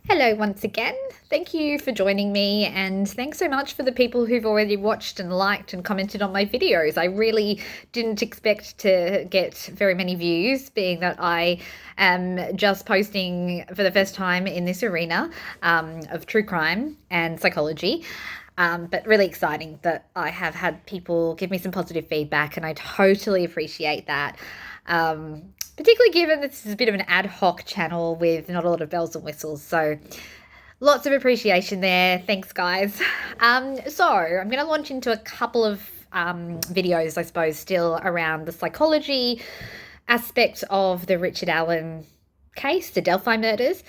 Hello once again. Thank you for joining me, and thanks so much for the people who've already watched and liked and commented on my videos. I really didn't expect to get very many views, being that I am just posting for the first time in this arena of true crime and psychology. But really exciting that I have had people give me some positive feedback, and I totally appreciate that. Particularly given this is a bit of an ad hoc channel with not a lot of bells and whistles. So lots of appreciation there. Thanks, guys. So I'm going to launch into a couple of videos, I suppose, still around the psychology aspect of the Richard Allen case, the Delphi murders.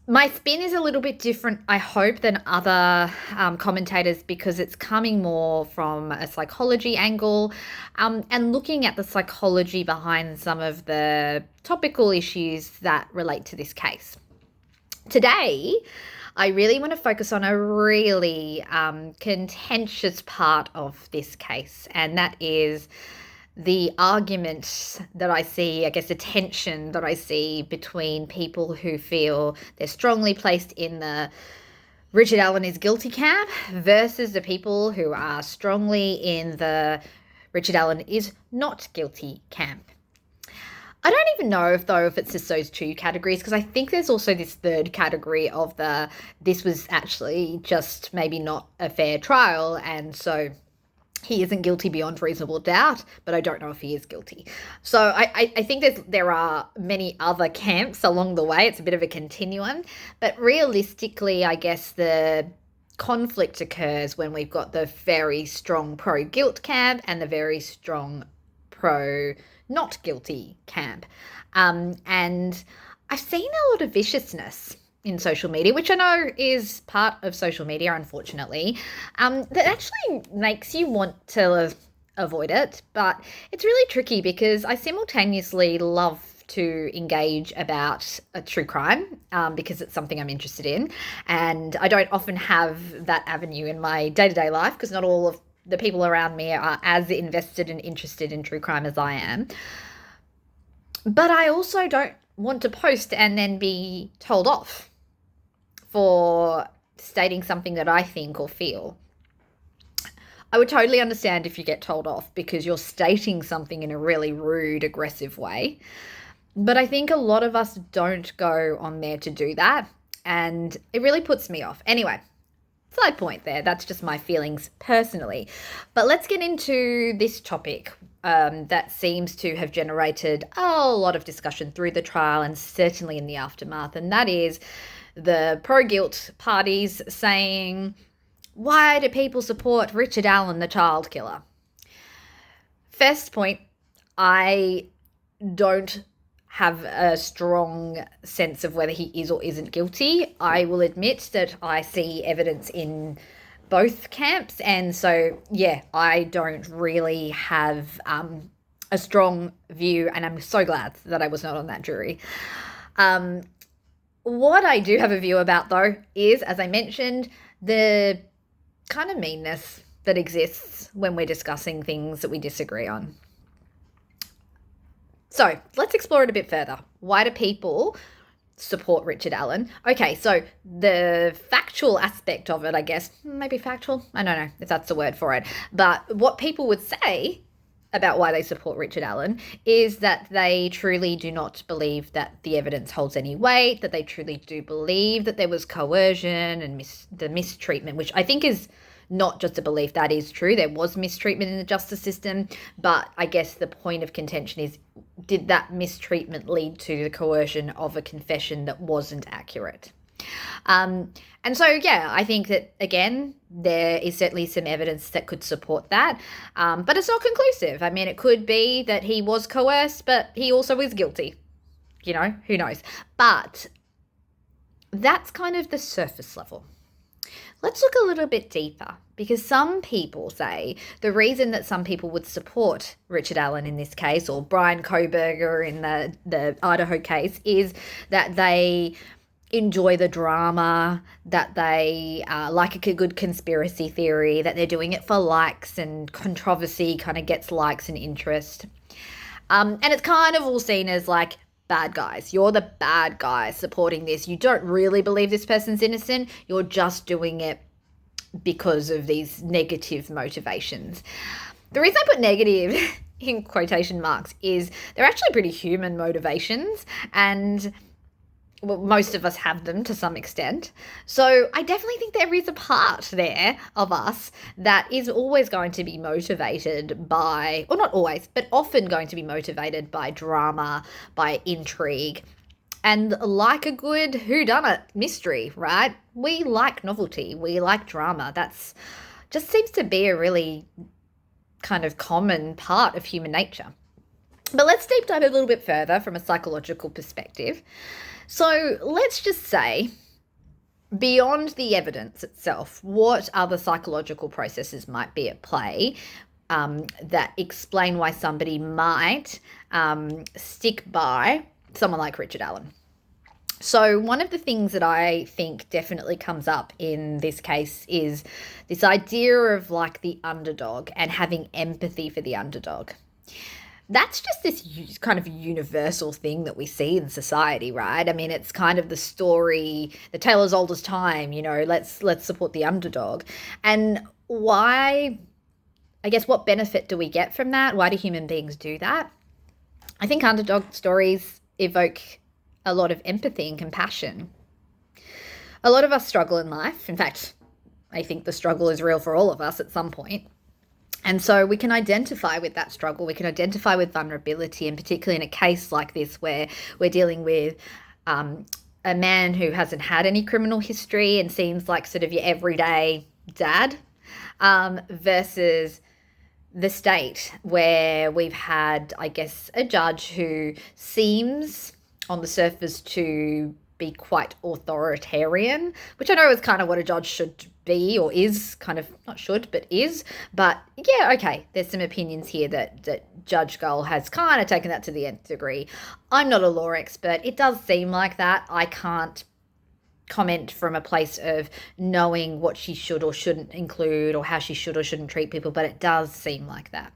My spin is a little bit different, I hope, than other commentators because it's coming more from a psychology angle and looking at the psychology behind some of the topical issues that relate to this case. Today, I really want to focus on a really contentious part of this case, and that is the argument that I see, I guess the tension that I see between people who feel they're strongly placed in the Richard Allen is guilty camp versus the people who are strongly in the Richard Allen is not guilty camp. I don't even know if it's just those two categories, because I think there's also this third category of this was actually just maybe not a fair trial, and so he isn't guilty beyond reasonable doubt, but I don't know if he is guilty. So I think there are many other camps along the way. It's a bit of a continuum. But realistically, I guess the conflict occurs when we've got the very strong pro-guilt camp and the very strong pro-not guilty camp. And I've seen a lot of viciousness in social media, which I know is part of social media, unfortunately, that actually makes you want to avoid it. But it's really tricky because I simultaneously love to engage about a true crime because it's something I'm interested in. And I don't often have that avenue in my day-to-day life because not all of the people around me are as invested and interested in true crime as I am. But I also don't want to post and then be told off for stating something that I think or feel. I would totally understand if you get told off because you're stating something in a really rude, aggressive way. But I think a lot of us don't go on there to do that, and it really puts me off. Anyway, side point there. That's just my feelings personally. But let's get into this topic that seems to have generated a lot of discussion through the trial and certainly in the aftermath, and that is the pro-guilt parties saying, why do people support Richard Allen, the child killer? First point, I don't have a strong sense of whether he is or isn't guilty. I will admit that I see evidence in both camps, and so, yeah, I don't really have a strong view, and I'm so glad that I was not on that jury. What I do have a view about, though, is, as I mentioned, the kind of meanness that exists when we're discussing things that we disagree on. So let's explore it a bit further. Why do people support Richard Allen? Okay, so the factual aspect of it, I guess, maybe factual, I don't know if that's the word for it, but what people would say about why they support Richard Allen is that they truly do not believe that the evidence holds any weight, that they truly do believe that there was coercion and the mistreatment, which I think is not just a belief, that is true. There was mistreatment in the justice system, but I guess the point of contention is, did that mistreatment lead to the coercion of a confession that wasn't accurate? And so, yeah, I think that, again, there is certainly some evidence that could support that, but it's not conclusive. I mean, it could be that he was coerced, but he also is guilty. You know, who knows? But that's kind of the surface level. Let's look a little bit deeper, because some people say the reason that some people would support Richard Allen in this case, or Brian Koberger in the Idaho case, is that they enjoy the drama, that they like a good conspiracy theory, that they're doing it for likes, and controversy kind of gets likes and interest. And it's kind of all seen as like bad guys. You're the bad guys supporting this. You don't really believe this person's innocent. You're just doing it because of these negative motivations. The reason I put negative in quotation marks is they're actually pretty human motivations, and well, most of us have them to some extent. So I definitely think there is a part there of us that is always going to be motivated by, or not always, but often going to be motivated by drama, by intrigue, and like a good whodunit mystery, right? We like novelty, we like drama. That's just seems to be a really kind of common part of human nature. But let's deep dive a little bit further from a psychological perspective. So let's just say, beyond the evidence itself, what other psychological processes might be at play that explain why somebody might stick by someone like Richard Allen? So one of the things that I think definitely comes up in this case is this idea of like the underdog and having empathy for the underdog. That's just this kind of universal thing that we see in society, right? I mean, it's kind of the story, the tale as old as time, you know, let's support the underdog. And why, I guess, what benefit do we get from that? Why do human beings do that? I think underdog stories evoke a lot of empathy and compassion. A lot of us struggle in life. In fact, I think the struggle is real for all of us at some point. And so we can identify with that struggle. We can identify with vulnerability, and particularly in a case like this where we're dealing with a man who hasn't had any criminal history and seems like sort of your everyday dad, versus the state where we've had, I guess, a judge who seems on the surface to be quite authoritarian, which I know is kind of what a judge should be, or is kind of, not should, but is. But yeah, okay, there's some opinions here that Judge Gull has kind of taken that to the nth degree. I'm not a law expert. It does seem like that. I can't comment from a place of knowing what she should or shouldn't include or how she should or shouldn't treat people, but it does seem like that.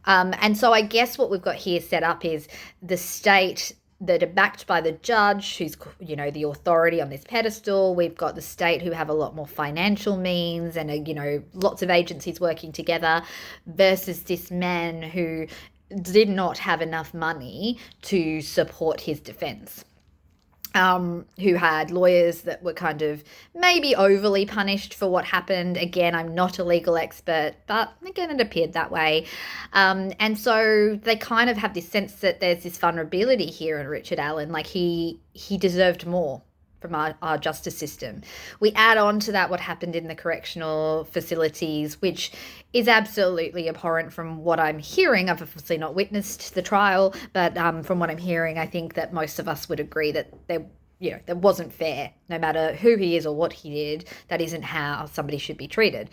And so I guess what we've got here set up is the state that are backed by the judge, who's, you know, the authority on this pedestal. We've got the state who have a lot more financial means and, you know, lots of agencies working together, versus this man who did not have enough money to support his defense. Who had lawyers that were kind of maybe overly punished for what happened. Again, I'm not a legal expert, but again, it appeared that way. And so they kind of have this sense that there's this vulnerability here in Richard Allen, like he deserved more from our justice system. We add on to that what happened in the correctional facilities, which is absolutely abhorrent from what I'm hearing. I've obviously not witnessed the trial, but from what I'm hearing, I think that most of us would agree that that wasn't fair. No matter who he is or what he did, that isn't how somebody should be treated.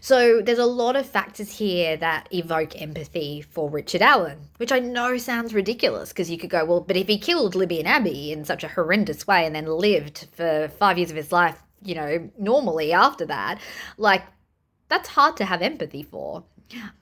So there's a lot of factors here that evoke empathy for Richard Allen, which I know sounds ridiculous, because you could go, well, but if he killed Libby and Abby in such a horrendous way and then lived for 5 years of his life, you know, normally after that, like, that's hard to have empathy for.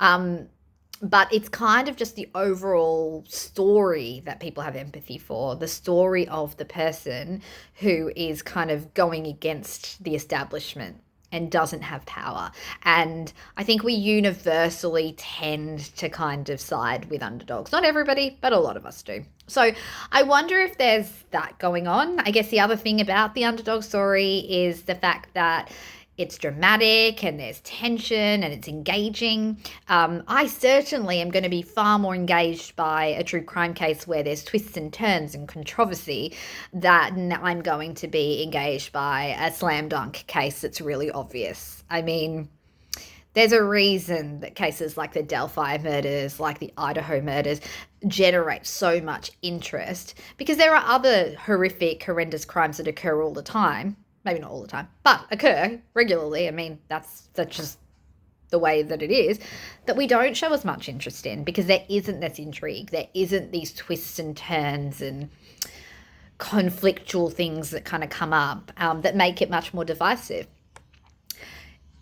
But it's kind of just the overall story that people have empathy for, the story of the person who is kind of going against the establishment and doesn't have power. And I think we universally tend to kind of side with underdogs. Not everybody, but a lot of us do. So I wonder if there's that going on. I guess the other thing about the underdog story is the fact that it's dramatic and there's tension and it's engaging. I certainly am going to be far more engaged by a true crime case where there's twists and turns and controversy than I'm going to be engaged by a slam dunk case that's really obvious. I mean, there's a reason that cases like the Delphi murders, like the Idaho murders, generate so much interest, because there are other horrific, horrendous crimes that occur all the time. Maybe not all the time, but occur regularly. I mean, that's just the way that it is, that we don't show as much interest in, because there isn't this intrigue. There isn't these twists and turns and conflictual things that kind of come up that make it much more divisive.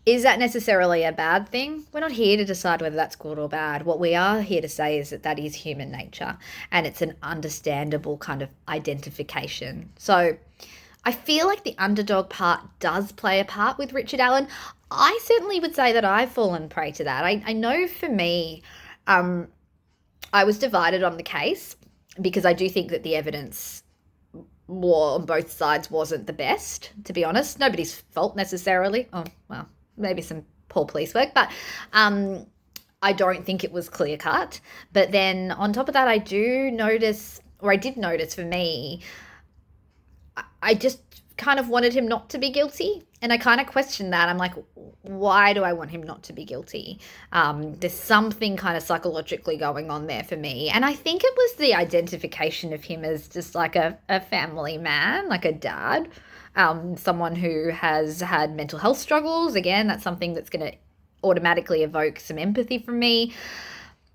Is that necessarily a bad thing? We're not here to decide whether that's good or bad. What we are here to say is that that is human nature, and it's an understandable kind of identification. So I feel like the underdog part does play a part with Richard Allen. I certainly would say that I've fallen prey to that. I know for me, I was divided on the case because I do think that the evidence on both sides wasn't the best, to be honest. Nobody's fault necessarily. Oh, well, maybe some poor police work, but I don't think it was clear cut. But then on top of that, I did notice for me, I just kind of wanted him not to be guilty. And I kind of questioned that. I'm like, why do I want him not to be guilty? There's something kind of psychologically going on there for me. And I think it was the identification of him as just like a family man, like a dad, someone who has had mental health struggles. Again, that's something that's going to automatically evoke some empathy from me.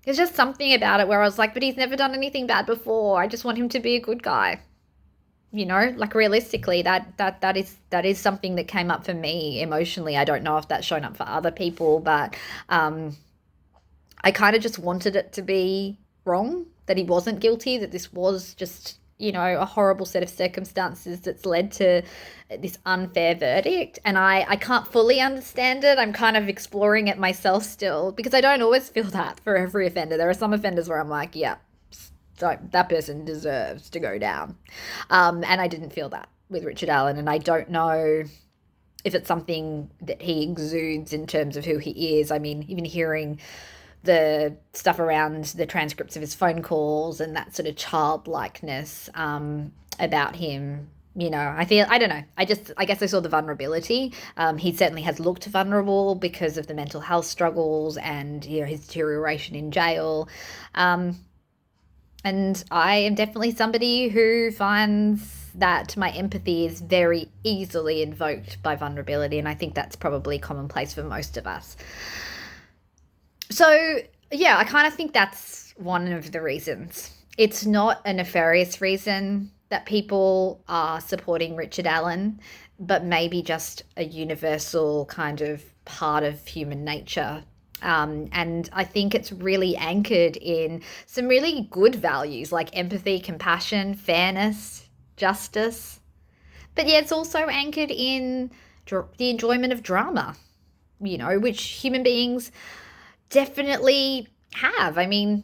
There's just something about it where I was like, but he's never done anything bad before. I just want him to be a good guy. You know, like realistically, that is something that came up for me emotionally. I don't know if that's shown up for other people, but I kind of just wanted it to be wrong, that he wasn't guilty, that this was just, you know, a horrible set of circumstances that's led to this unfair verdict. And I can't fully understand it. I'm kind of exploring it myself still, because I don't always feel that for every offender. There are some offenders where I'm like, yeah, so that person deserves to go down. And I didn't feel that with Richard Allen. And I don't know if it's something that he exudes in terms of who he is. I mean, even hearing the stuff around the transcripts of his phone calls and that sort of childlikeness about him, you know, I don't know. I guess I saw the vulnerability. He certainly has looked vulnerable because of the mental health struggles and, you know, his deterioration in jail. And I am definitely somebody who finds that my empathy is very easily invoked by vulnerability, and I think that's probably commonplace for most of us. So, yeah, I kind of think that's one of the reasons. It's not a nefarious reason that people are supporting Richard Allen, but maybe just a universal kind of part of human nature. And I think it's really anchored in some really good values like empathy, compassion, fairness, justice. But yeah, it's also anchored in the enjoyment of drama, you know, which human beings definitely have. I mean,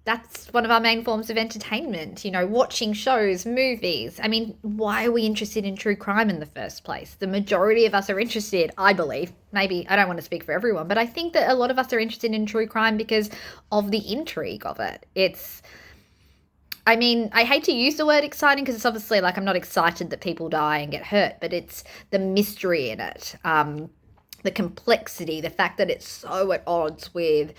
that's one of our main forms of entertainment, you know, watching shows, movies. I mean, why are we interested in true crime in the first place? The majority of us are interested, I believe. Maybe I don't want to speak for everyone, but I think that a lot of us are interested in true crime because of the intrigue of it. I mean, I hate to use the word exciting because it's obviously like I'm not excited that people die and get hurt, but it's the mystery in it, the complexity, the fact that it's so at odds with,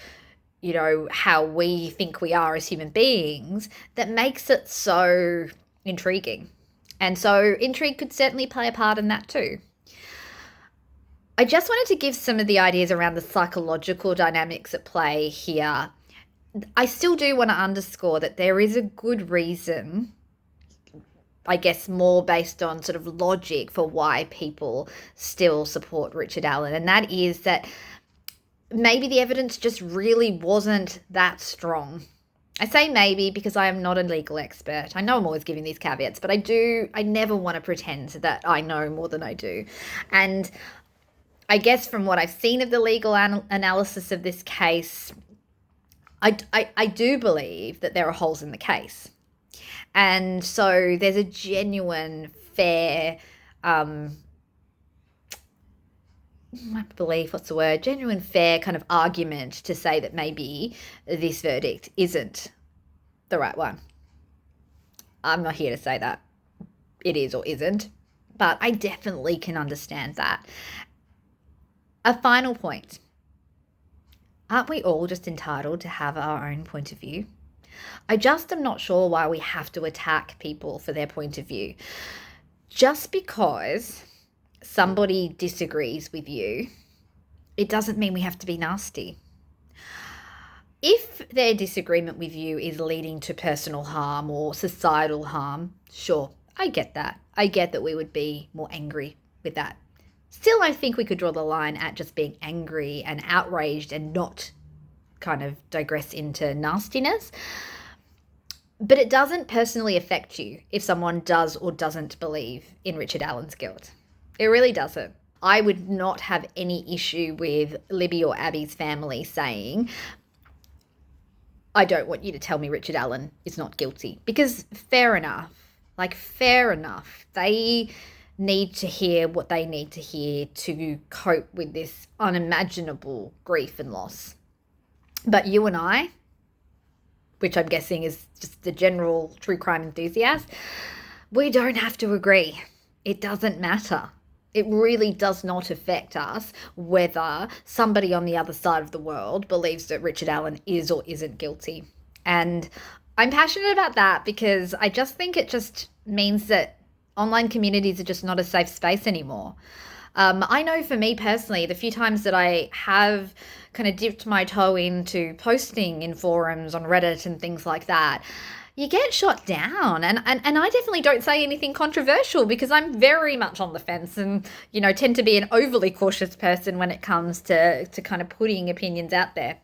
you know, how we think we are as human beings, that makes it so intriguing. And so intrigue could certainly play a part in that too. I just wanted to give some of the ideas around the psychological dynamics at play here. I still do want to underscore that there is a good reason, I guess more based on sort of logic, for why people still support Richard Allen. And that is that maybe the evidence just really wasn't that strong. I say maybe because I am not a legal expert. I know I'm always giving these caveats, but I never want to pretend that I know more than I do. And I guess from what I've seen of the legal analysis of this case, I do believe that there are holes in the case. And so there's a genuine, fair, genuine, fair kind of argument to say that maybe this verdict isn't the right one. I'm not here to say that it is or isn't, but I definitely can understand that. A final point. Aren't we all just entitled to have our own point of view? I just am not sure why we have to attack people for their point of view. Just because somebody disagrees with you, it doesn't mean we have to be nasty. If their disagreement with you is leading to personal harm or societal harm, sure, I get that. I get that we would be more angry with that. Still, I think we could draw the line at just being angry and outraged and not kind of digress into nastiness. But it doesn't personally affect you if someone does or doesn't believe in Richard Allen's guilt. It really doesn't. I would not have any issue with Libby or Abby's family saying, I don't want you to tell me Richard Allen is not guilty. Because fair enough. Fair enough. They need to hear what they need to hear to cope with this unimaginable grief and loss. But you and I, which I'm guessing is just the general true crime enthusiast, we don't have to agree. It doesn't matter. It really does not affect us whether somebody on the other side of the world believes that Richard Allen is or isn't guilty. And I'm passionate about that because I just think it just means that online communities are just not a safe space anymore. I know for me personally, the few times that I have kind of dipped my toe into posting in forums on Reddit and things like that, you get shot down. And I definitely don't say anything controversial because I'm very much on the fence and, tend to be an overly cautious person when it comes to kind of putting opinions out there.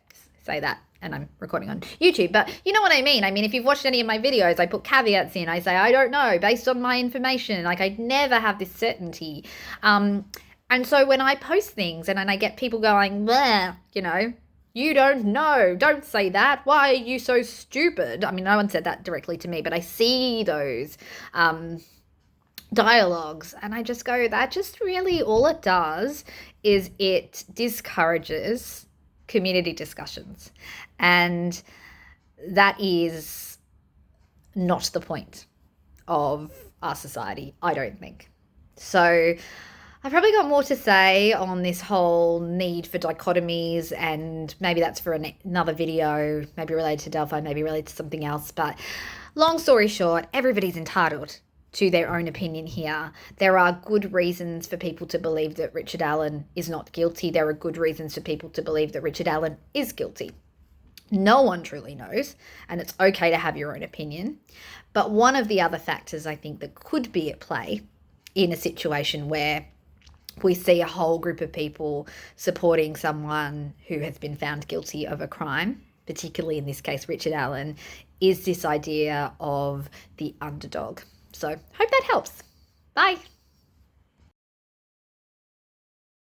Say that. And I'm recording on YouTube, but you know what I mean? I mean, if you've watched any of my videos, I put caveats in. I say, I don't know, based on my information. I never have this certainty. And so when I post things and I get people going, bleh, you don't know, don't say that. Why are you so stupid? I mean, no one said that directly to me, but I see those dialogues and I just go, that just really all it does is it discourages community discussions. And that is not the point of our society, I don't think. So I've probably got more to say on this whole need for dichotomies, and maybe that's for another video, maybe related to Delphi, maybe related to something else. But long story short, everybody's entitled to their own opinion here. There are good reasons for people to believe that Richard Allen is not guilty. There are good reasons for people to believe that Richard Allen is guilty. No one truly knows, and it's okay to have your own opinion. But one of the other factors I think that could be at play in a situation where we see a whole group of people supporting someone who has been found guilty of a crime, particularly in this case Richard Allen, is this idea of the underdog. So hope that helps. Bye.